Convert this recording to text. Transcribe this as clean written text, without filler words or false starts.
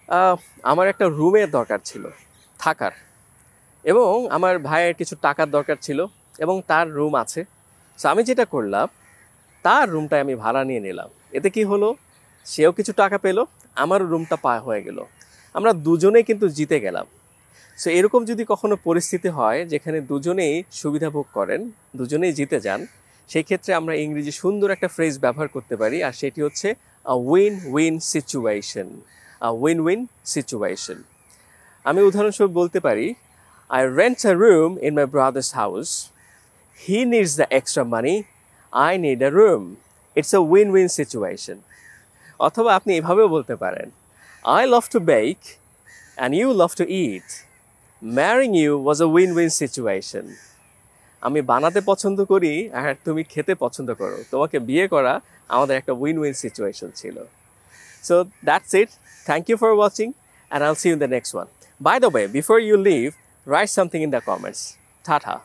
আহ, আমার একটা রুমের দরকার ছিল থাকার, এবং আমার ভাইয়ের কিছু টাকার দরকার ছিল, এবং তার রুম আছে। সো আমি যেটা করলাম, তার রুমটায় আমি ভাড়া নিয়ে নিলাম। এতে কি হলো, সেও কিছু টাকা পেলো, আমারও রুমটা পাওয়া হয়ে গেল। আমরা দুজনেই কিন্তু জিতে গেলাম। সো এরকম যদি কখনো পরিস্থিতি হয় যেখানে দুজনেই সুবিধা ভোগ করেন, দুজনেই জিতে যান, সেই ক্ষেত্রে আমরা ইংরেজি সুন্দর একটা ফ্রেজ ব্যবহার করতে পারি, আর সেটি হচ্ছে a win win situation. A win win situation. আমি উদাহরণস্বরূপ বলতে পারি, I rent a room in my brother's house, he needs the extra money, I need a room, it's a win win situation. অথবা আপনি এভাবেও বলতে পারেন, I love to bake and you love to eat, marrying you was a win win situation. আমি বানাতে পছন্দ করি আর তুমি খেতে পছন্দ করো, তোমাকে বিয়ে করা আমাদের একটা উইন উইন সিচুয়েশন ছিল। So that's it. Thank you for watching, and I'll see you in the next one. By the way, before you leave, write something in the comments. Tata.